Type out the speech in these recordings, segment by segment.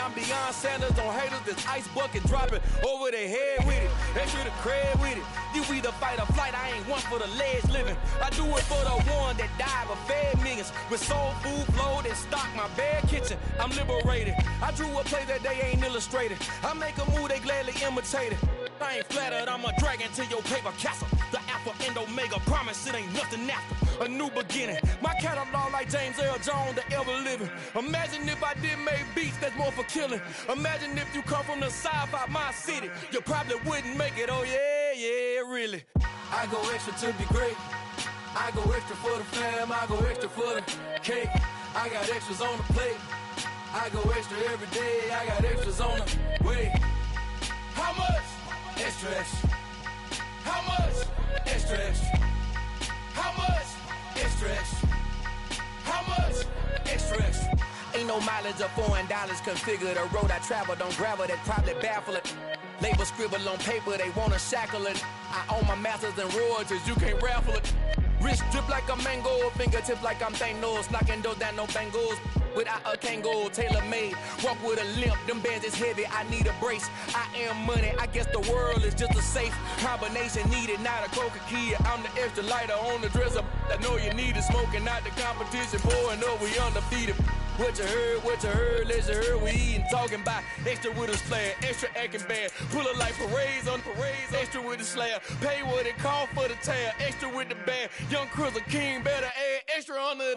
I'm beyond Sanders on haters. This ice bucket dropping over their head with it. Extra the cred with it. You either fight or flight. I ain't one for the ledge living. I do it for the one that died but fed millions. With soul food flowed and stocked my bad kitchen. I'm liberated. I drew a play that they ain't illustrated. I make a move they gladly imitated. I ain't flattered, I'm a dragon to your paper castle. The Alpha and Omega, promise it ain't nothing after. A new beginning. My catalog like James Earl Jones, the ever living. Imagine if I did make beats that's more for killing. Imagine if you come from the south out my city. You probably wouldn't make it, oh yeah, really. I go extra to be great. I go extra for the fam, I go extra for the cake. I got extras on the plate. I go extra every day, I got extras on the way. How much? Extra, extra. How much? Extra, extra. How much? Extra, extra. How much? Extra, extra. Ain't no mileage or $4 configure the road I travel. Don't gravel that probably baffle it. Label scribble on paper, they wanna shackle it. I own my masters and royalties, you can't raffle it. Wrist drip like a mango, fingertips like I'm Thanos, knocking those down no bangles. Without a Kango, tailor-made, walk with a limp, them bands is heavy, I need a brace. I am money, I guess the world is just a safe combination needed, not a coca-key. I'm the extra lighter on the dresser, I know you need it, smoking out the competition, pouring up, we undefeated. What you heard, let's you heard, we eatin', talking about extra with a slayer, extra acting bad, pull it like parades on parades, extra with the slayer, pay what it cost for the tail, extra with the band, young Chris a king, better add extra on the...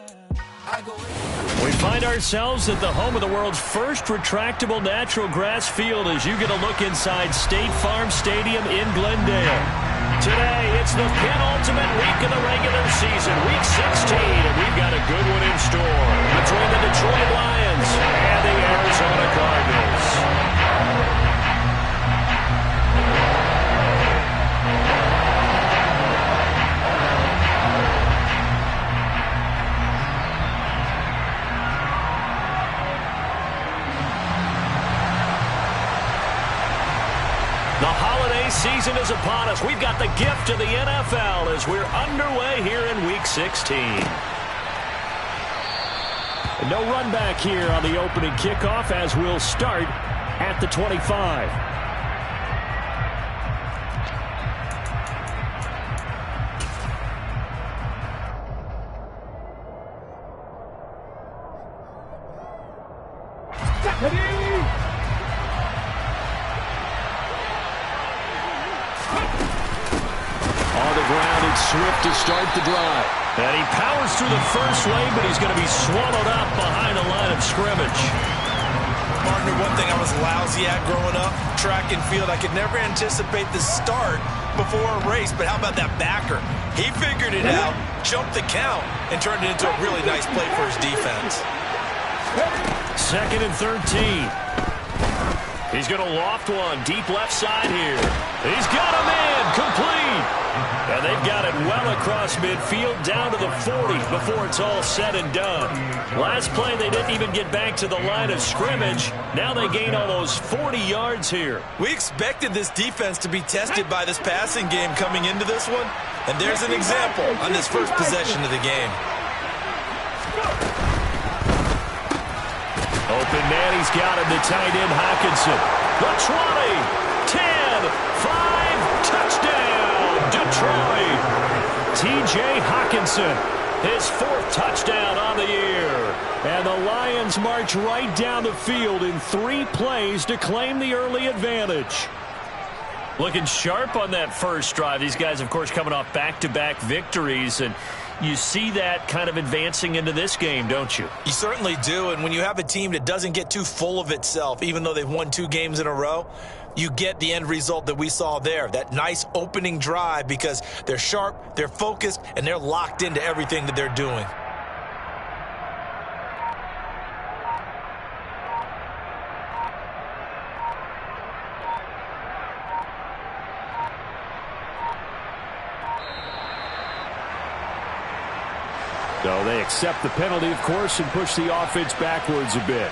We find ourselves at the home of the world's first retractable natural grass field as you get a look inside State Farm Stadium in Glendale. Today, it's the penultimate week of the regular season, week 16, and we've got a good one in store between the Detroit Lions and the Arizona Cardinals. The holiday season is upon us. We've got the gift of the NFL as we're underway here in Week 16. No run back here on the opening kickoff as we'll start at the 25. Swift to start the drive. And he powers through the first lane, but he's going to be swallowed up behind the line of scrimmage. Partner, one thing I was lousy at growing up, track and field, I could never anticipate the start before a race, but how about that backer? He figured it out, jumped the count, and turned it into a really nice play for his defense. 2nd and 13. He's going to loft one deep left side here. He's got him in, complete. And they've got it well across midfield down to the 40 before it's all said and done. Last play, they didn't even get back to the line of scrimmage. Now they gain almost 40 yards here. We expected this defense to be tested by this passing game coming into this one. And there's an example on this first possession of the game. Open man, he's got him, the tight end Hockenson. The 20, 10, 5, touchdown, Detroit. T.J. Hockenson, his 4th touchdown on the year. And the Lions march right down the field in 3 plays to claim the early advantage. Looking sharp on that first drive. These guys, of course, coming off back-to-back victories, and you see that kind of advancing into this game, don't you? You certainly do, and when you have a team that doesn't get too full of itself, even though they've won 2 games in a row, you get the end result that we saw there, that nice opening drive because they're sharp, they're focused, and they're locked into everything that they're doing. So they accept the penalty, of course, and push the offense backwards a bit.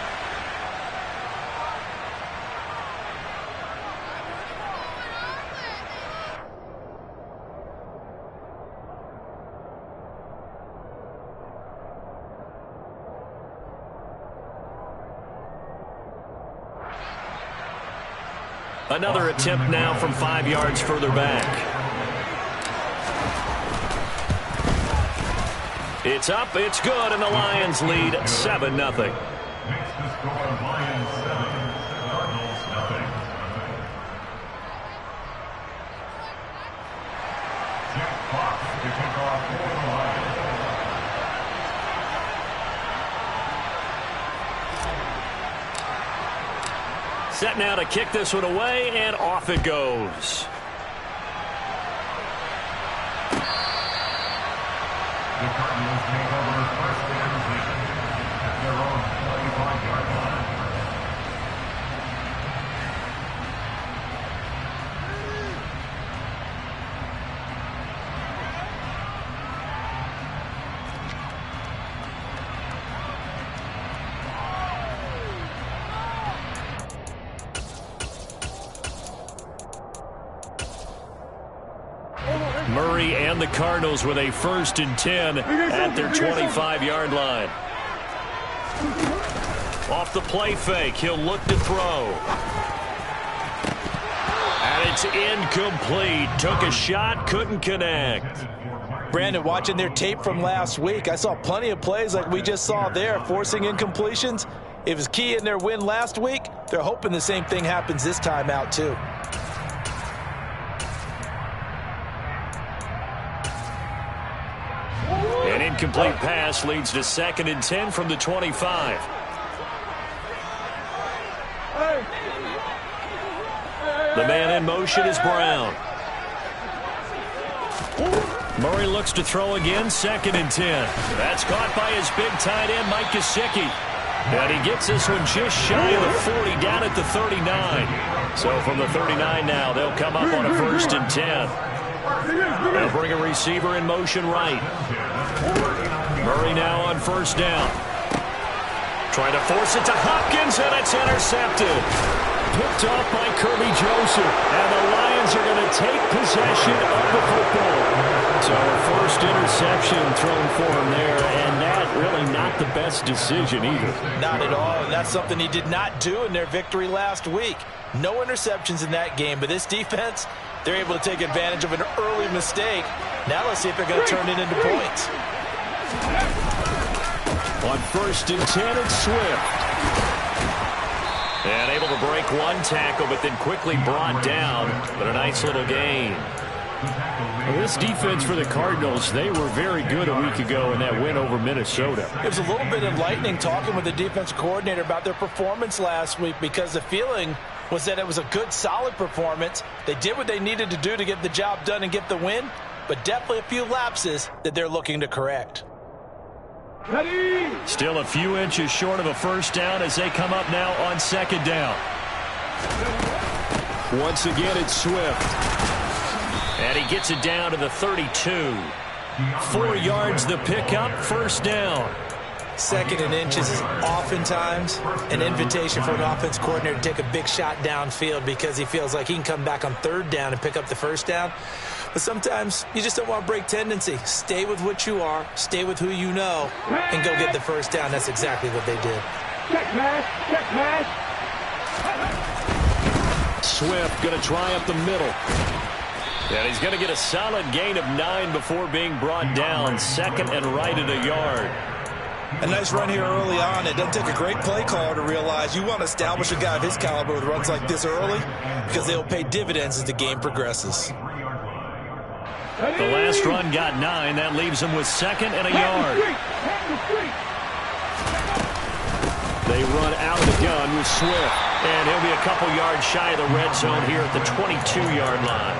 Another attempt now from 5 yards further back. It's up, it's good, and the Lions lead 7-0. Makes the score Lions 7, Cardinals nothing. Jack Fox to kick off for the Lions. Set now to kick this one away, and off it goes. The Cardinals take over first and 10 at their own 25-yard line. Murray and the Cardinals with a 1st and 10 at their 25-yard line. Off the play fake, he'll look to throw. And it's incomplete. Took a shot, couldn't connect. Brandon, watching their tape from last week, I saw plenty of plays like we just saw there, forcing incompletions. It was key in their win last week. They're hoping the same thing happens this time out, too. An incomplete pass leads to 2nd and 10 from the 25. The man in motion is Brown. Murray looks to throw again, 2nd and 10. That's caught by his big tight end, Mike Gesicki. And he gets this one just shy of the 40, down at the 39. So from the 39 now, they'll come up on a 1st and 10. They'll bring a receiver in motion right. Murray now on 1st down. Trying to force it to Hopkins, and it's intercepted. Picked off by Kirby Joseph. And the Lions are going to take possession of the football. So a 1st interception thrown for him there, and that really not the best decision either. Not at all, and that's something he did not do in their victory last week. No interceptions in that game, but this defense, they're able to take advantage of an early mistake. Now let's see if they're going to turn it into points. On 1st and 10, it's Swift. And able to break one tackle, but then quickly brought down. But a nice little gain. Well, this defense for the Cardinals, they were very good a week ago in that win over Minnesota. It was a little bit enlightening talking with the defense coordinator about their performance last week, because the feeling was that it was a good, solid performance. They did what they needed to do to get the job done and get the win, but definitely a few lapses that they're looking to correct. Still a few inches short of a 1st down as they come up now on 2nd down. Once again, it's Swift. And he gets it down to the 32. 4 yards the pickup, 1st down. 2nd and inches is oftentimes an invitation for an offense coordinator to take a big shot downfield because he feels like he can come back on 3rd down and pick up the 1st down. But sometimes you just don't want to break tendency. Stay with what you are, stay with who you know, and go get the 1st down. That's exactly what they did. Check pass. Swift going to try up the middle. And he's going to get a solid gain of 9 before being brought down. 2nd and right at a yard. A nice run here early on. It doesn't take a great play caller to realize you want to establish a guy of his caliber with runs like this early, because they'll pay dividends as the game progresses. The last run got 9. That leaves him with 2nd and a yard. They run out of the gun with Swift. And he'll be a couple yards shy of the red zone here at the 22-yard line.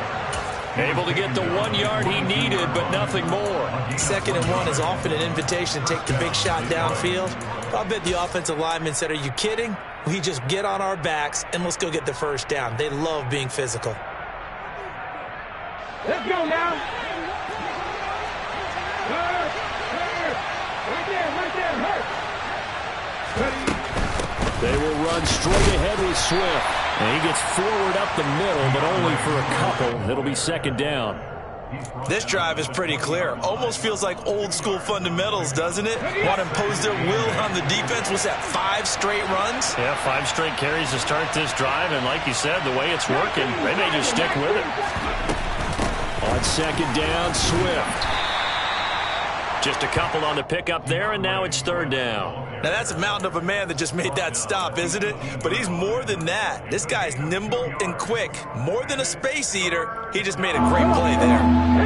Able to get the 1 yard he needed, but nothing more. 2nd and 1 is often an invitation to take the big shot downfield. I bet the offensive lineman said, "Are you kidding? We just get on our backs and let's go get the 1st down." They love being physical. Let's go now. They will run straight ahead with Swift. And he gets forward up the middle, but only for a couple. It'll be 2nd down. This drive is pretty clear. Almost feels like old school fundamentals, doesn't it? Want to impose their will on the defense. What's that, 5 straight runs? Yeah, 5 straight carries to start this drive, and like you said, the way it's working, they may just stick with it. On second down, Swift. Just a couple on the pickup there, and now it's third down. Now that's a mountain of a man that just made that stop, isn't it? But he's more than that. This guy's nimble and quick. More than a space eater. He just made a great play there.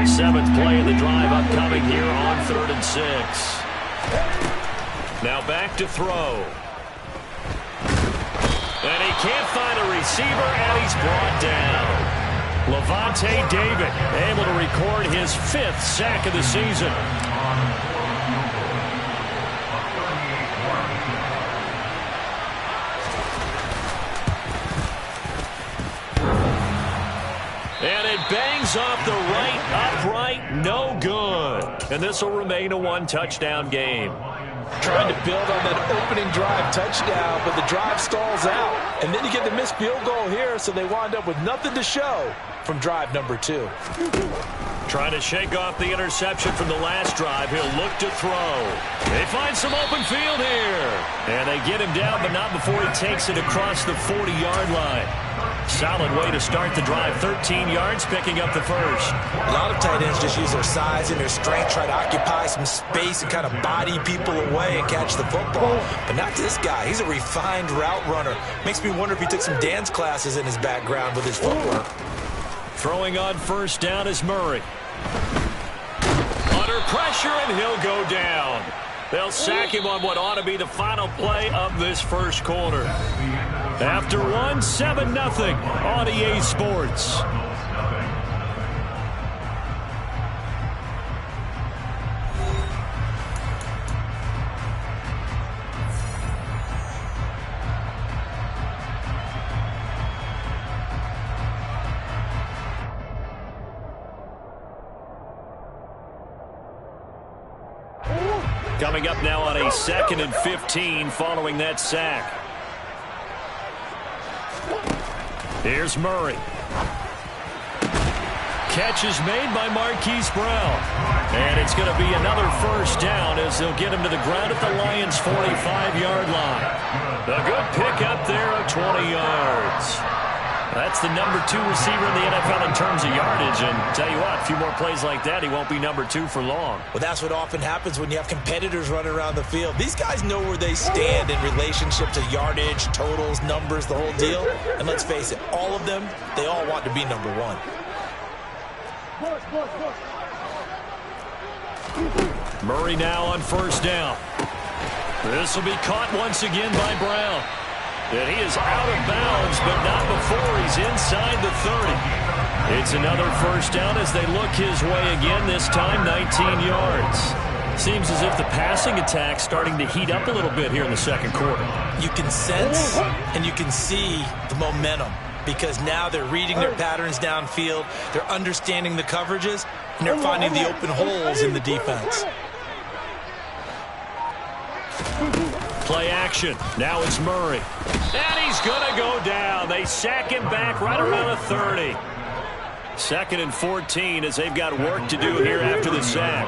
7th play of the drive upcoming here on 3rd and 6. Now back to throw. And he can't find a receiver, and he's brought down. Lavonte David able to record his 5th sack of the season. And it bangs off the right upright, no good. And this will remain a 1-touchdown game. Trying to build on that opening drive touchdown, but the drive stalls out. And then you get the missed field goal here, so they wind up with nothing to show from drive number 2. Trying to shake off the interception from the last drive. He'll look to throw. They find some open field here. And they get him down, but not before he takes it across the 40-yard line. Solid way to start the drive. 13 yards, picking up the first. A lot of tight ends just use their size and their strength, try to occupy some space and kind of body people away and catch the football. But not this guy. He's a refined route runner. Makes me wonder if he took some dance classes in his background with his footwork. Throwing on first down is Murray. Under pressure, and he'll go down. They'll sack him on what ought to be the final play of this first quarter. After one, 7-0 on EA Sports. Coming up now on a 2nd and 15 following that sack. Here's Murray. Catch is made by Marquise Brown. And it's going to be another first down as they'll get him to the ground at the Lions' 45-yard line. A good pickup there of 20 yards. That's the number 2 receiver in the NFL in terms of yardage. And tell you what, a few more plays like that, he won't be number 2 for long. Well, that's what often happens when you have competitors running around the field. These guys know where they stand in relationship to yardage, totals, numbers, the whole deal. And let's face it, all of them, they all want to be number 1. Murray now on first down. This will be caught once again by Brown. And he is out of bounds, but not before he's inside the 30. It's another first down as they look his way again, this time 19 yards. Seems as if the passing attack's starting to heat up a little bit here in the second quarter. You can sense and you can see the momentum because now they're reading their patterns downfield, they're understanding the coverages, and they're finding the open holes in the defense. Play action. Now it's Murray. And he's going to go down. They sack him back right around the 30. 2nd and 14 as they've got work to do here after the sack.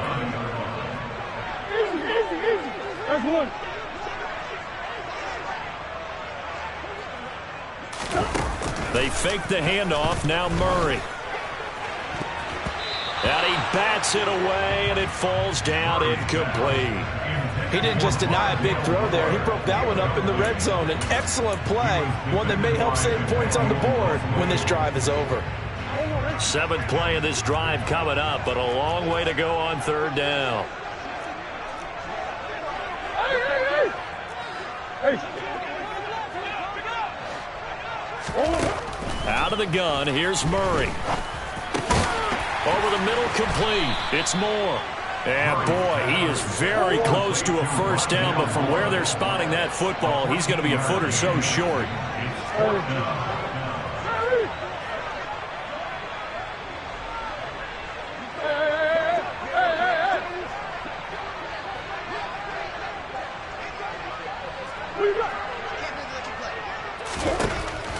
They fake the handoff. Now Murray. And he bats it away, and it falls down incomplete. He didn't just deny a big throw there. He broke that one up in the red zone. An excellent play, one that may help save points on the board when this drive is over. 7th play of this drive coming up, but a long way to go on third down. Out of the gun, here's Murray. Over the middle, complete. It's Moore. And, boy, he is very close to a first down, but from where they're spotting that football, he's going to be a foot or so short.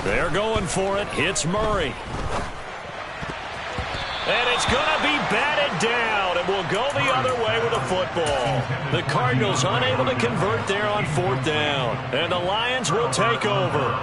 They're going for it. It's Murray. And it's going to be batted down, and we'll go the other way with the football. The Cardinals unable to convert there on 4th down, and the Lions will take over.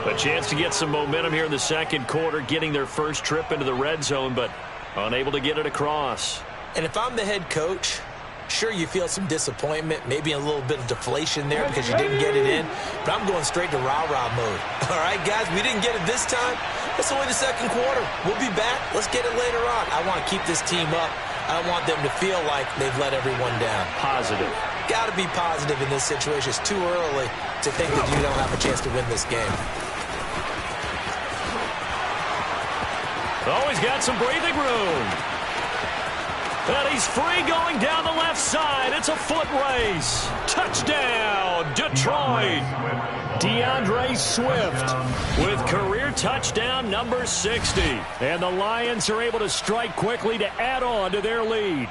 A chance to get some momentum here in the second quarter, getting their first trip into the red zone, but unable to get it across. And if I'm the head coach, sure, you feel some disappointment, maybe a little bit of deflation there because you didn't get it in, but I'm going straight to rah-rah mode. All right, guys, we didn't get it this time. It's only the second quarter. We'll be back. Let's get it later on. I want to keep this team up. I don't want them to feel like they've let everyone down. Positive. Got to be positive in this situation. It's too early to think that you don't have a chance to win this game. Oh, he's got some breathing room. And he's free going down the left side. It's a foot race. Touchdown, Detroit. DeAndre Swift with career touchdown number 60. And the Lions are able to strike quickly to add on to their lead.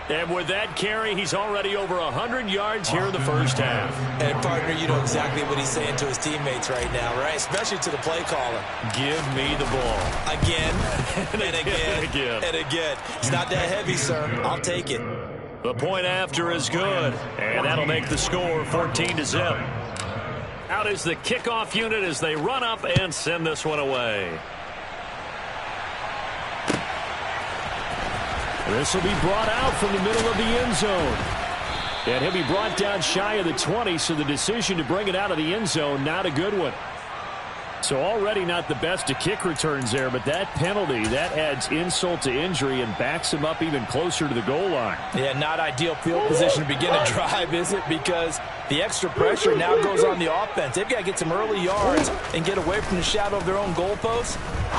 And with that carry, he's already over 100 yards here in the first half. And, partner, you know exactly what he's saying to his teammates right now, right? Especially to the play caller. Give me the ball. Again, and again, and again. It's not that heavy, sir. I'll take it. The point after is good, and that'll make the score 14-0. Out is the kickoff unit as they run up and send this one away. This will be brought out from the middle of the end zone. And he'll be brought down shy of the 20, so the decision to bring it out of the end zone, not a good one. So already not the best of kick returns there, but that penalty, that adds insult to injury and backs him up even closer to the goal line. Yeah, not ideal field position to begin a drive, is it? Because the extra pressure now goes on the offense. They've got to get some early yards and get away from the shadow of their own goalposts.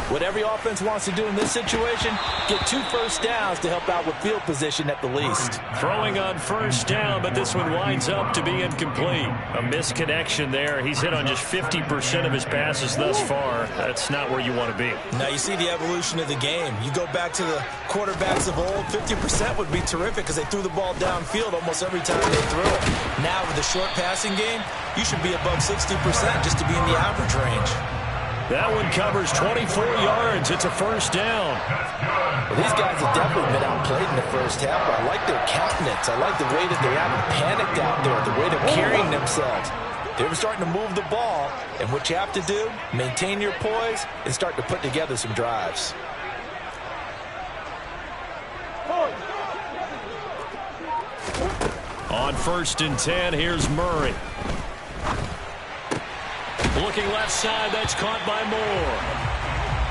What every offense wants to do in this situation, get 2 first downs to help out with field position at the least. Throwing on first down, but this one winds up to be incomplete. A misconnection there. He's hit on just 50% of his passes thus far. That's not where you want to be. Now you see the evolution of the game. You go back to the quarterbacks of old, 50% would be terrific because they threw the ball downfield almost every time they threw it. Now with the short passing game, you should be above 60% just to be in the average range. That one covers 24 yards. It's a first down. Well, these guys have definitely been outplayed in the first half. I like their countenance. I like the way that they haven't panicked out there, the way they're carrying themselves. They're starting to move the ball, and what you have to do, maintain your poise and start to put together some drives. On 1st and 10, here's Murray. Looking left side, that's caught by Moore.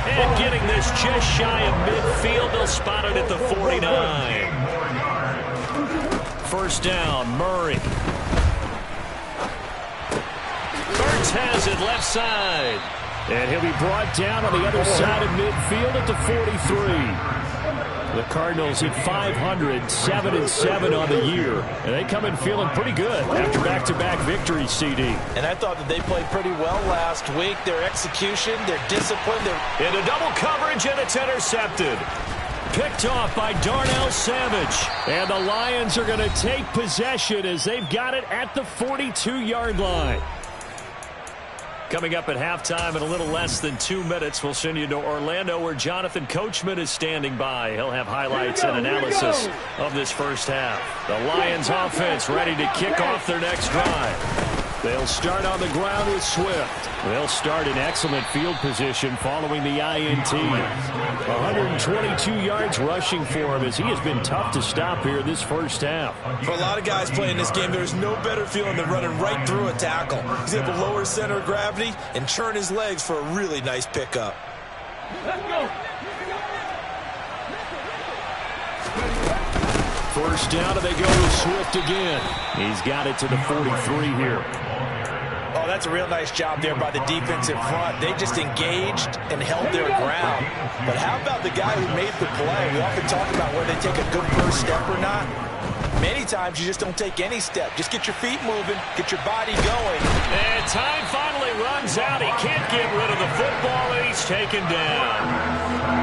And getting this just shy of midfield, they'll spot it at the 49. First down, Murray. Burns has it left side. And he'll be brought down on the other side of midfield at the 43. The Cardinals at 500, 7-7 on the year. And they come in feeling pretty good after back-to-back victories, CD. And I thought that they played pretty well last week. Their execution, their discipline. Into double coverage, and it's intercepted. Picked off by Darnell Savage. And the Lions are going to take possession as they've got it at the 42-yard line. Coming up at halftime in a little less than 2 minutes, we'll send you to Orlando where Jonathan Coachman is standing by. He'll have highlights and analysis of this first half. The Lions offense ready to kick off their next drive. They'll start on the ground with Swift. They'll start in excellent field position following the INT. 122 yards rushing for him as he has been tough to stop here this first half. For a lot of guys playing this game, there's no better feeling than running right through a tackle. He's able to lower center of gravity and churn his legs for a really nice pickup. Let's go. First down, and they go with Swift again. He's got it to the 43 here. Oh, that's a real nice job there by the defensive front. They just engaged and held their ground. But how about the guy who made the play? We often talk about whether they take a good first step or not. Many times you just don't take any step. Just get your feet moving, get your body going. And time finally runs out. He can't get rid of the football, and he's taken down.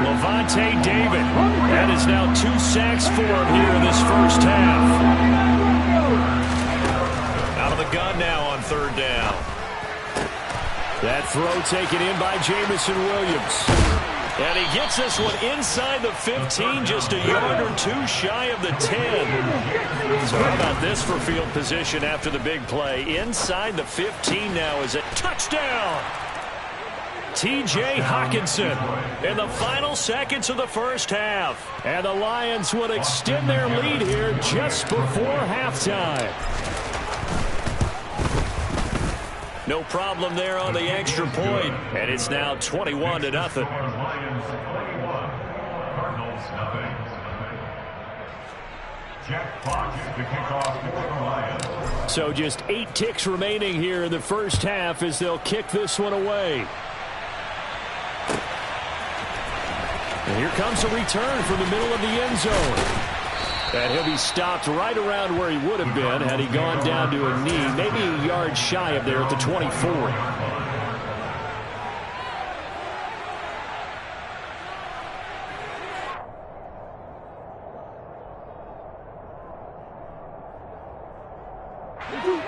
Levante David. That is now 2 sacks for him here in this first half. Out of the gun now on 3rd down. That throw taken in by Jamison Williams. And he gets this one inside the 15, just a yard or two shy of the 10. So how about this for field position after the big play? Inside the 15 now is a touchdown. T.J. Hockenson in the final seconds of the first half. And the Lions would extend their lead here just before halftime. No problem there on the extra point, and it's now 21-0. Lions 21, Cardinals nothing. Jack Fox to kick off for the Lions. So just 8 ticks remaining here in the first half as they'll kick this one away. And here comes a return from the middle of the end zone. And he'll be stopped right around where he would have been had he gone down to a knee, maybe a yard shy of there at the 24.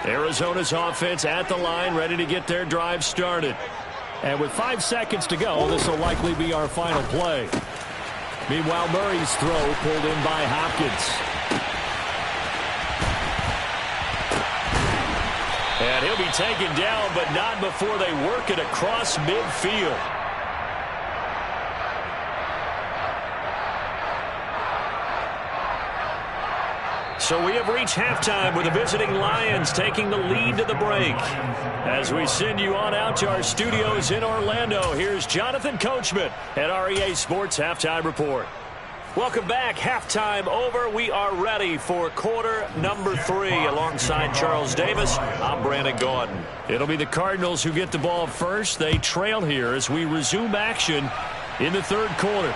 Arizona's offense at the line, ready to get their drive started. And with 5 seconds to go, this will likely be our final play. Meanwhile, Murray's throw pulled in by Hopkins. And he'll be taken down, but not before they work it across midfield. So we have reached halftime with the visiting Lions taking the lead to the break. As we send you on out to our studios in Orlando, here's Jonathan Coachman at REA Sports Halftime Report. Welcome back. Halftime over. We are ready for quarter number 3. Alongside Charles Davis, I'm Brandon Gaudin. It'll be the Cardinals who get the ball first. They trail here as we resume action in the third quarter.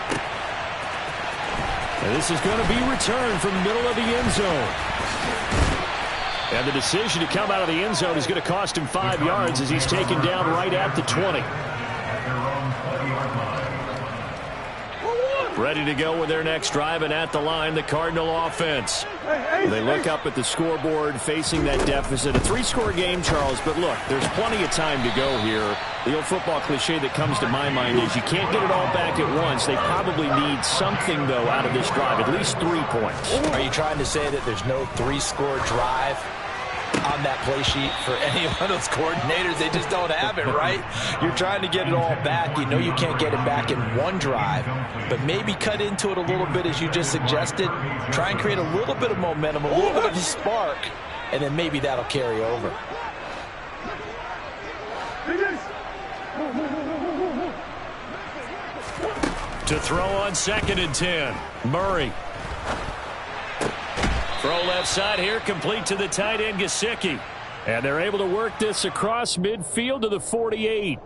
And this is going to be returned from the middle of the end zone. And the decision to come out of the end zone is going to cost him 5 yards as he's taken down right at the 20. Ready to go with their next drive, and at the line, the Cardinal offense. They look up at the scoreboard facing that deficit. A 3-score game, Charles, but look, there's plenty of time to go here. The old football cliche that comes to my mind is you can't get it all back at once. They probably need something, though, out of this drive, at least 3 points. Are you trying to say that there's no 3-score drive on that play sheet for any one of those coordinators? They just don't have it, right? You're trying to get it all back. You know you can't get it back in one drive, but maybe cut into it a little bit as you just suggested. Try and create a little bit of momentum, a little bit of a spark, and then maybe that'll carry over. To throw on 2nd and 10, Murray. Throw left side here, complete to the tight end, Gesicki. And they're able to work this across midfield to the 48.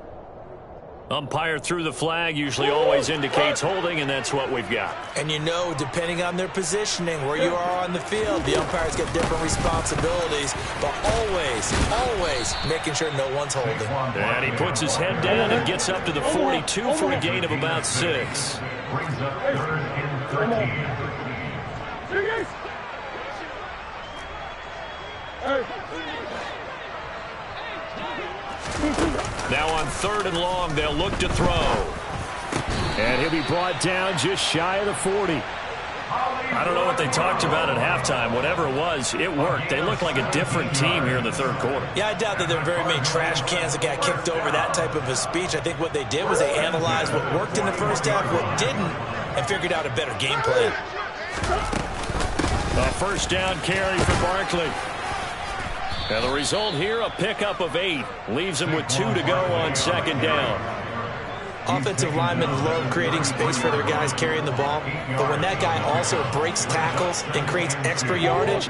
Umpire threw the flag, usually always indicates holding, and that's what we've got. And you know, depending on their positioning, where you are on the field, the umpires get different responsibilities, but always making sure no one's holding. And he puts his head down and gets up to the 42 for a gain of about 6. Brings up 3rd and 13. Now on 3rd and long, they'll look to throw. And he'll be brought down just shy of the 40. I don't know what they talked about at halftime. Whatever it was, it worked. They look like a different team here in the third quarter. Yeah, I doubt that there are very many trash cans that got kicked over, that type of a speech. I think what they did was they analyzed what worked in the first half, what didn't, and figured out a better game plan. A first down carry for Barkley. And the result here, a pickup of 8. Leaves them with 2 to go on 2nd down. Offensive linemen love creating space for their guys carrying the ball, but when that guy also breaks tackles and creates extra yardage,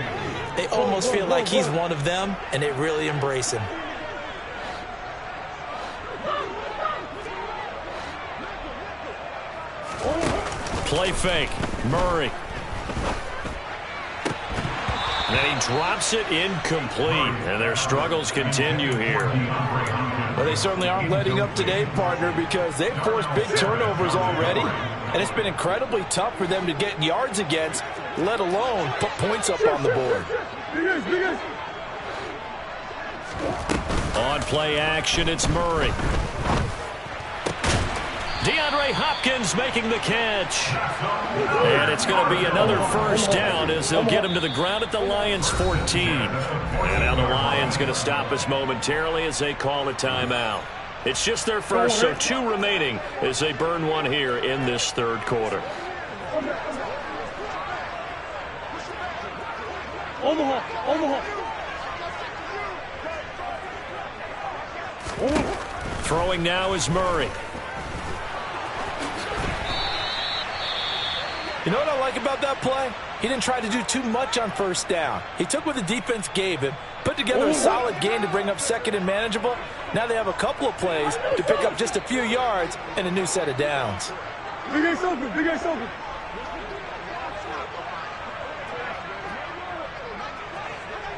they almost feel like he's one of them, and they really embrace him. Play fake. Murray. And then he drops it incomplete. And their struggles continue here. Well, they certainly aren't letting up today, partner, because they've forced big turnovers already. And it's been incredibly tough for them to get yards against, let alone put points up on the board. On play action, it's Murray. DeAndre Hopkins making the catch. And it's going to be another first down as they'll get him to the ground at the Lions' 14. And now the Lions going to stop us momentarily as they call a timeout. It's just their first, so 2 remaining as they burn one here in this third quarter. Throwing now is Murray. You know what I like about that play? He didn't try to do too much on first down. He took what the defense gave him, put together a solid gain to bring up second and manageable. Now they have a couple of plays to pick up just a few yards and a new set of downs. Big Ace open, Big Ace open.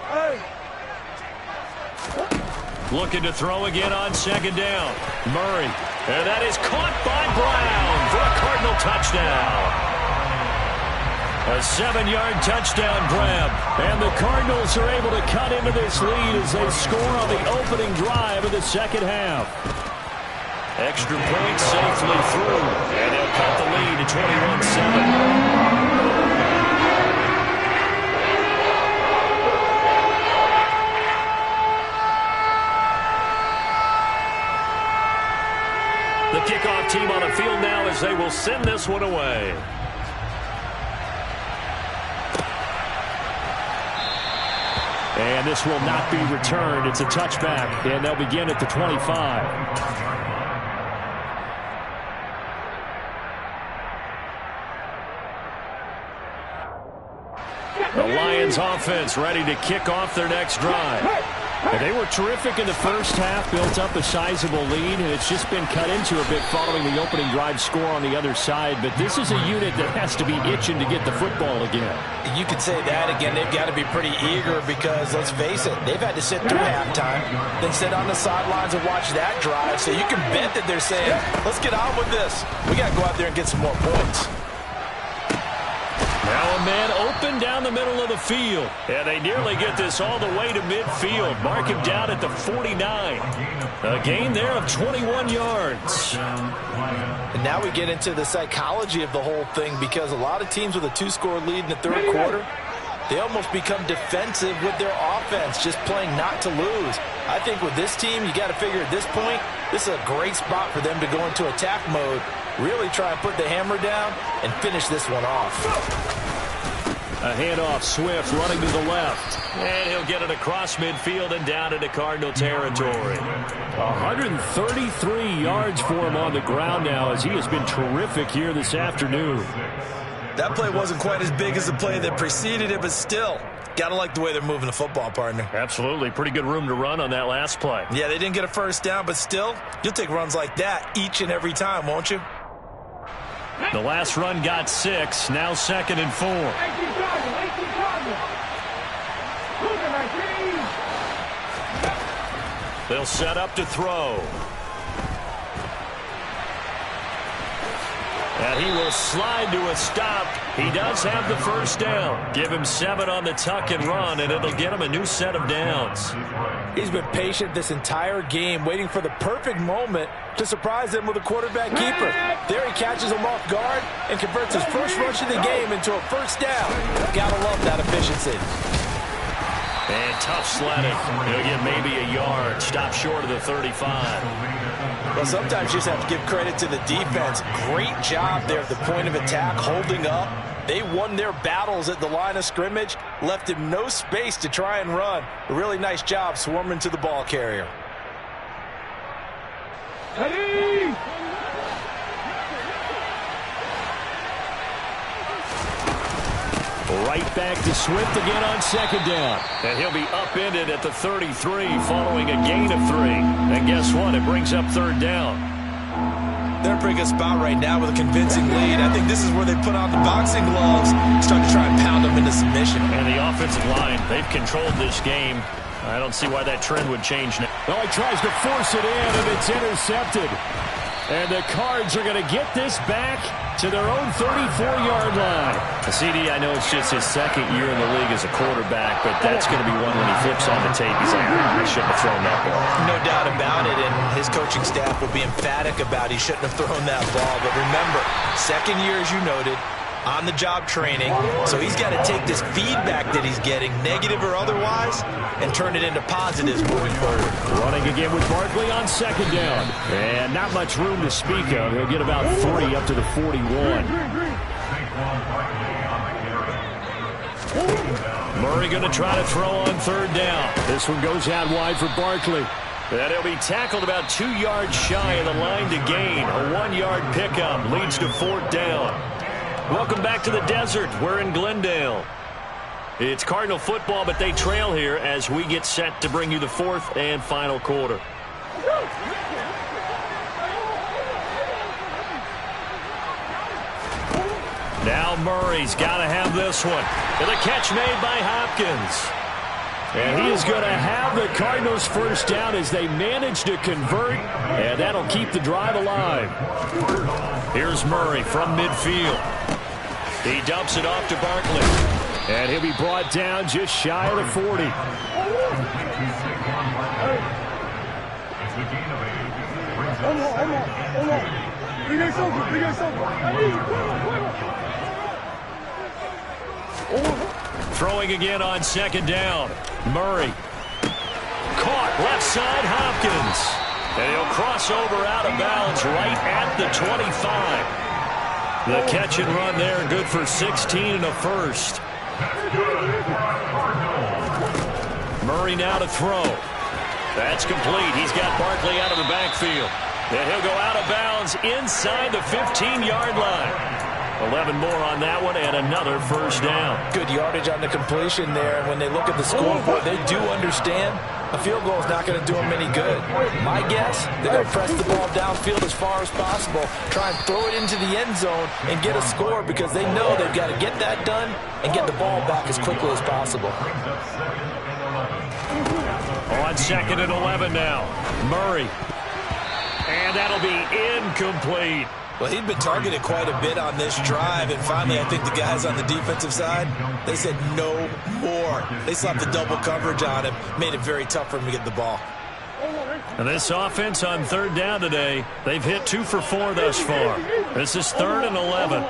Hey. Looking to throw again on second down. Murray. And that is caught by Brown for a Cardinal touchdown. A 7-yard touchdown grab. And the Cardinals are able to cut into this lead as they score on the opening drive of the second half. Extra point safely through. And they'll cut the lead to 21-7. The kickoff team on the field now as they will send this one away. And this will not be returned. It's a touchback, and they'll begin at the 25. The Lions offense ready to kick off their next drive. And they were terrific in the first half, built up a sizable lead, and it's just been cut into a bit following the opening drive score on the other side. But this is a unit that has to be itching to get the football again. You could say that again. They've got to be pretty eager because, let's face it, they've had to sit through halftime, then sit on the sidelines and watch that drive. So you can bet that they're saying, let's get on with this. We got to go out there and get some more points. Now a man open down the middle of the field. And they nearly get this all the way to midfield. Mark him down at the 49. A gain there of 21 yards. And now we get into the psychology of the whole thing because a lot of teams with a 2-score lead in the third quarter, they almost become defensive with their offense, just playing not to lose. I think with this team, you got to figure at this point, this is a great spot for them to go into attack mode, really try and put the hammer down and finish this one off. A handoff, Swift running to the left. And he'll get it across midfield and down into Cardinal territory. 133 yards for him on the ground now as he has been terrific here this afternoon. That play wasn't quite as big as the play that preceded it, but still, got to like the way they're moving the football, partner. Absolutely. Pretty good room to run on that last play. Yeah, they didn't get a first down, but still, you'll take runs like that each and every time, won't you? The last run got 6, now 2nd and 4. They'll set up to throw. And he will slide to a stop. He does have the first down. Give him 7 on the tuck and run, and it'll get him a new set of downs. He's been patient this entire game, waiting for the perfect moment to surprise them with a quarterback keeper. There he catches him off guard and converts his first rush of the game into a first down. Gotta love that efficiency. And tough sledding. He'll get maybe a yard. Stop short of the 35. Well, sometimes you just have to give credit to the defense. Great job there at the point of attack, holding up. They won their battles at the line of scrimmage, left him no space to try and run. A really nice job swarming to the ball carrier. Ready? Right back to Swift again on second down. And he'll be upended at the 33 following a gain of 3. And guess what? It brings up third down. They're in a pretty good spot right now with a convincing lead. I think this is where they put on the boxing gloves, start to try and pound them into submission. And the offensive line, they've controlled this game. I don't see why that trend would change now. Well, he tries to force it in, and it's intercepted. And the Cards are going to get this back to their own 34-yard line. CD, I know it's just his second year in the league as a quarterback, but that's going to be one when he flips on the tape. He's like, I shouldn't have thrown that ball. No doubt about it, and his coaching staff will be emphatic about he shouldn't have thrown that ball. But remember, second year, as you noted, on-the-job training, so he's got to take this feedback that he's getting, negative or otherwise, and turn it into positives moving forward. Running again with Barkley on second down. And not much room to speak of. He'll get about 3 up to the 41. Murray going to try to throw on third down. This one goes out wide for Barkley. And he'll be tackled about 2 yards shy of the line to gain. A 1-yard pickup leads to fourth down. Welcome back to the desert. We're in Glendale. It's Cardinal football, but they trail here as we get set to bring you the fourth and final quarter. Now Murray's got to have this one. And a catch made by Hopkins. And he is going to have the Cardinals first down as they manage to convert, and that'll keep the drive alive. Here's Murray from midfield. He dumps it off to Barkley. And he'll be brought down just shy of the 40. Throwing again on second down. Murray. Caught left side, Hopkins. And he'll cross over out of bounds right at the 25. The catch and run there, good for 16 and a first. Murray now to throw. That's complete. He's got Barkley out of the backfield. And he'll go out of bounds inside the 15-yard line. 11 more on that one and another first down. Good yardage on the completion there. And when they look at the scoreboard, they do understand a field goal is not going to do them any good. My guess, they're going to press the ball downfield as far as possible, try and throw it into the end zone and get a score because they know they've got to get that done and get the ball back as quickly as possible. On second and 11 now. Murray. And that'll be incomplete. Well, he'd been targeted quite a bit on this drive, and finally I think the guys on the defensive side, they said no more. They slapped the double coverage on him, made it very tough for him to get the ball. And this offense on third down today, they've hit 2 for 4 thus far. This is third and 11.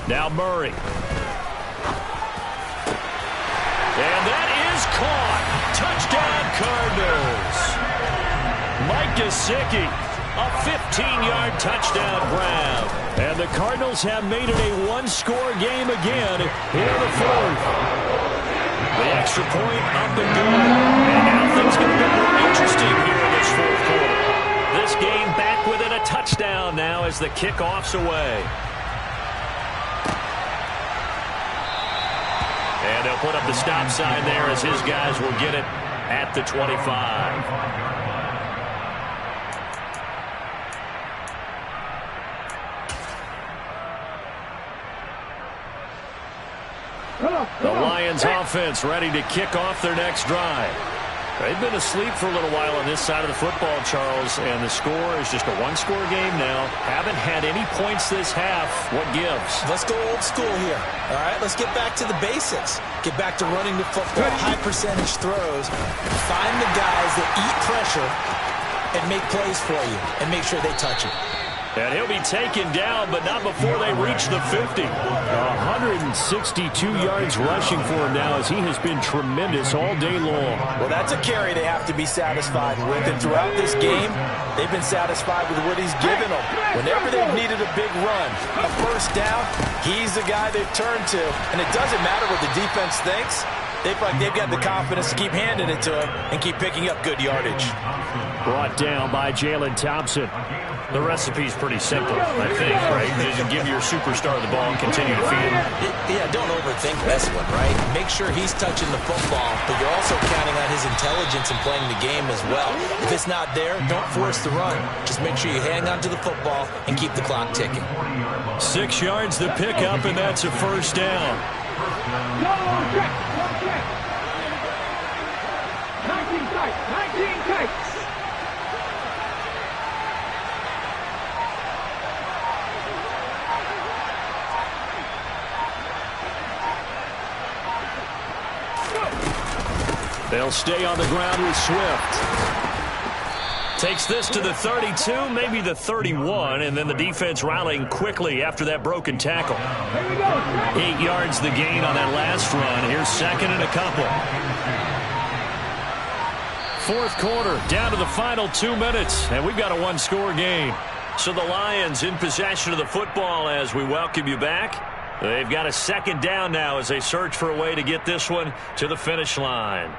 Now Murray. And that is caught. Touchdown Cardinals. Mike Gesicki, a 15-yard touchdown grab. And the Cardinals have made it a one-score game again here in the fourth. The extra point up and good. And now things going to get more interesting here in this fourth quarter. This game back within a touchdown now as the kickoff's away. And they'll put up the stop sign there as his guys will get it at the 25. The Lions offense ready to kick off their next drive. They've been asleep for a little while on this side of the football, Charles, and the score is just a one-score game now. Haven't had any points this half. What gives? Let's go old school here. All right, let's get back to the basics. Get back to running the football, high percentage throws. Find the guys that eat pressure and make plays for you and make sure they touch it. And he'll be taken down, but not before they reach the 50. 162 yards rushing for him now as he has been tremendous all day long. Well, that's a carry they have to be satisfied with. And throughout this game, they've been satisfied with what he's given them. Whenever they've needed a big run, a first down, he's the guy they've turned to. And it doesn't matter what the defense thinks. They've got the confidence to keep handing it to him and keep picking up good yardage. Brought down by Jalen Thompson. The recipe's pretty simple, I think, right? Just give your superstar the ball and continue to feed him. Yeah, don't overthink this one, right? Make sure he's touching the football, but you're also counting on his intelligence in playing the game as well. If it's not there, don't force the run. Just make sure you hang on to the football and keep the clock ticking. 6 yards to pick up, and that's a first down. They'll stay on the ground with Swift. Takes this to the 32, maybe the 31, and then the defense rallying quickly after that broken tackle. 8 yards the gain on that last run. Here's second and a couple. Fourth quarter, down to the final 2 minutes, and we've got a one-score game. So the Lions in possession of the football as we welcome you back. They've got a second down now as they search for a way to get this one to the finish line.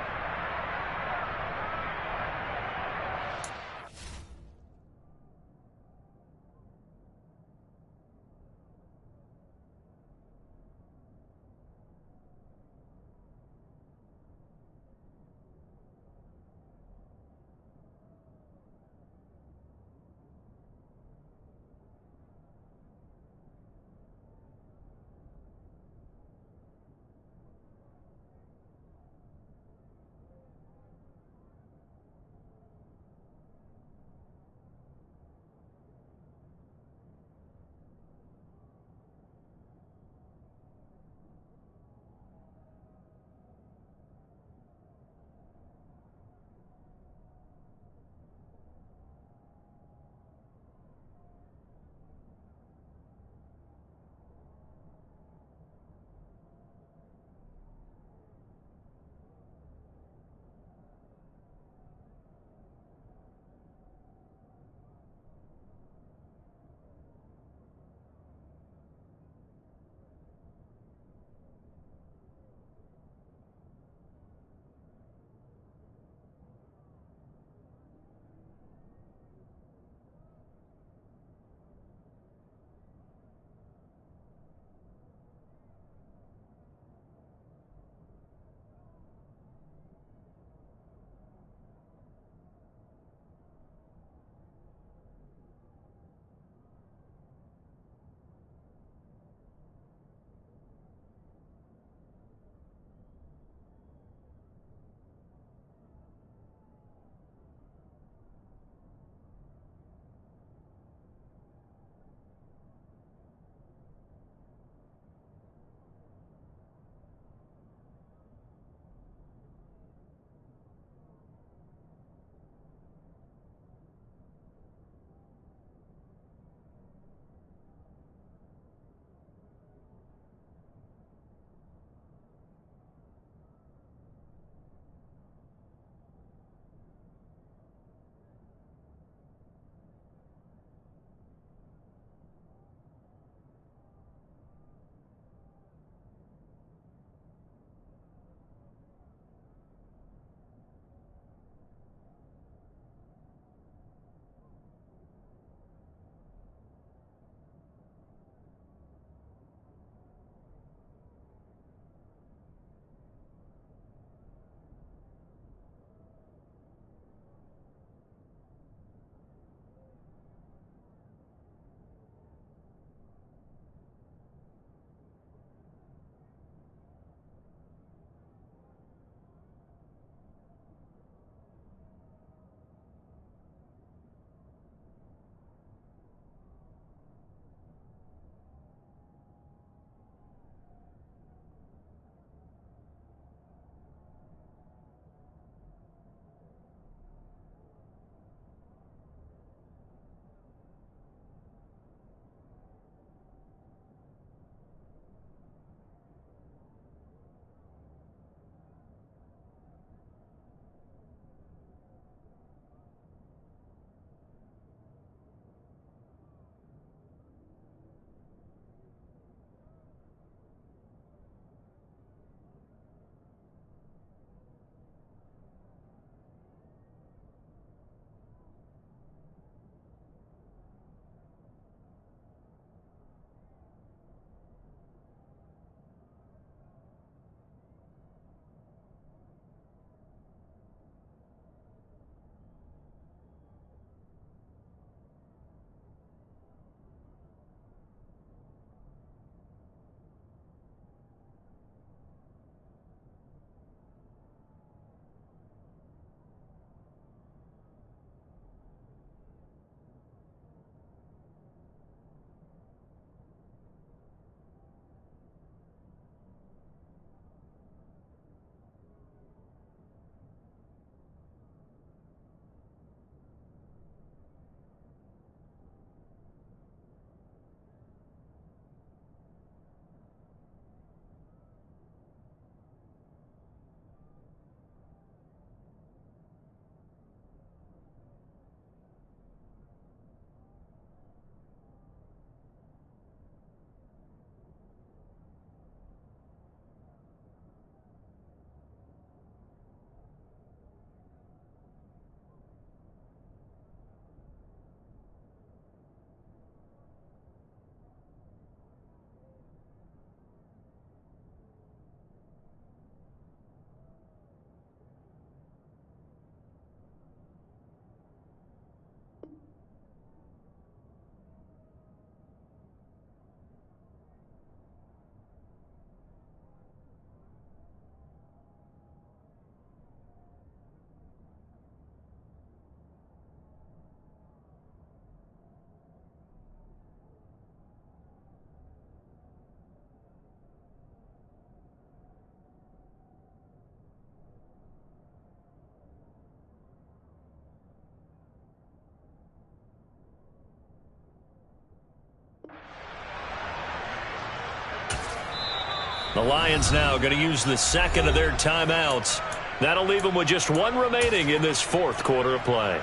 The Lions now going to use the second of their timeouts. That'll leave them with just one remaining in this fourth quarter of play.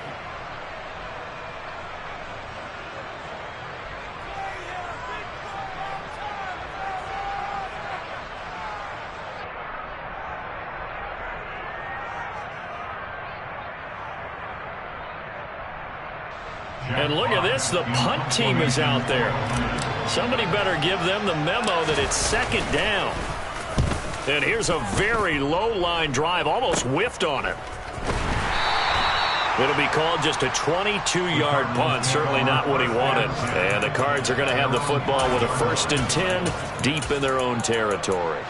And look at this, the punt team is out there. Somebody better give them the memo that it's second down. And here's a very low-line drive, almost whiffed on it. It'll be called just a 22-yard punt, certainly not what he wanted. And the Cards are going to have the football with a 1st and 10 deep in their own territory.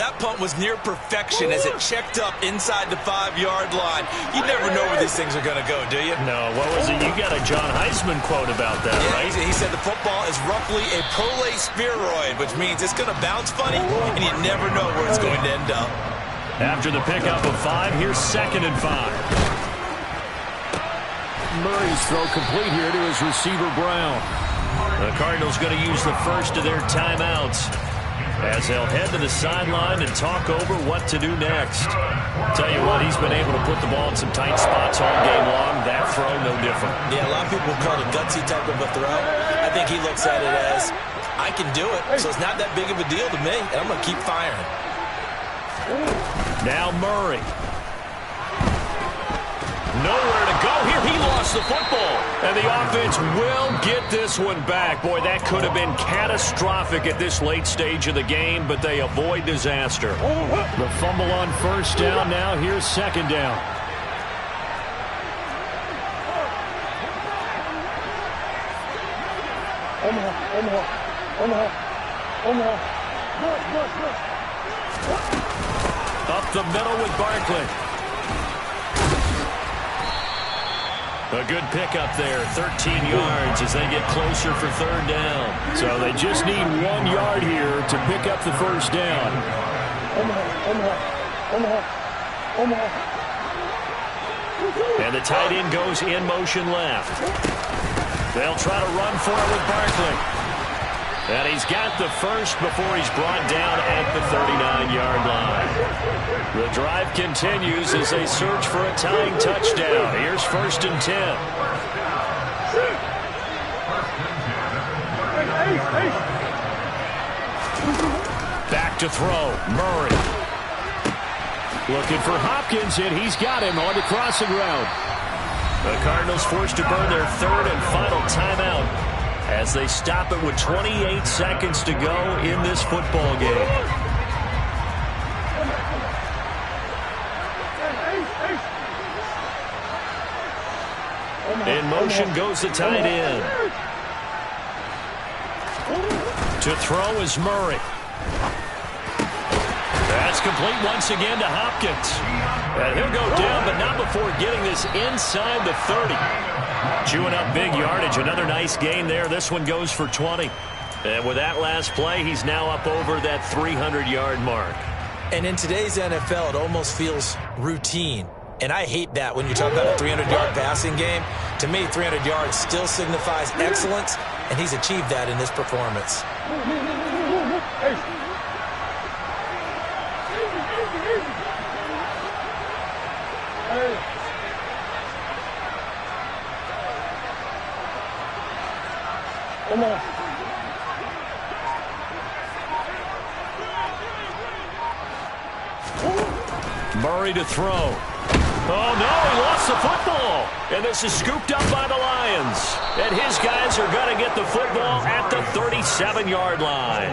That punt was near perfection as it checked up inside the 5-yard line. You never know where these things are going to go, do you? No, what was it? You got a John Heisman quote about that, right? He said the football is roughly a prole spheroid, which means it's going to bounce funny, and you never know where it's going to end up. After the pickup of 5, here's 2nd and 5. Murray's throw complete here to his receiver, Brown. The Cardinals going to use the first of their timeouts as they'll head to the sideline and talk over what to do next. Tell you what, he's been able to put the ball in some tight spots all game long. That throw, no different. Yeah, a lot of people call it a gutsy type of a throw. I think he looks at it as, I can do it, so it's not that big of a deal to me, and I'm going to keep firing. Now Murray. Nowhere to go here. He lost the football. And the offense will get this one back. Boy, that could have been catastrophic at this late stage of the game, but they avoid disaster. The fumble on 1st down. Now here's 2nd down. Up the middle with Barkley. A good pickup there, 13 yards as they get closer for 3rd down. So they just need 1 yard here to pick up the 1st down. And the tight end goes in motion left. They'll try to run for it with Barkley. And he's got the first before he's brought down at the 39-yard line. The drive continues as they search for a tying touchdown. Here's 1st and 10. Back to throw. Murray. Looking for Hopkins, and he's got him on the crossing route. The Cardinals forced to burn their 3rd and final timeout as they stop it with 28 seconds to go in this football game. In motion goes the tight end. To throw is Murray. That's complete once again to Hopkins. And he'll go down, but not before getting this inside the 30. Chewing up big yardage. Another nice gain there. This one goes for 20. And with that last play, he's now up over that 300-yard mark. And in today's NFL, it almost feels routine. And I hate that when you talk about a 300-yard passing game. To me, 300 yards still signifies excellence, and he's achieved that in this performance. Murray to throw. Oh, no, he lost the football. And this is scooped up by the Lions. And his guys are going to get the football at the 37-yard line.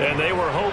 And they were hoping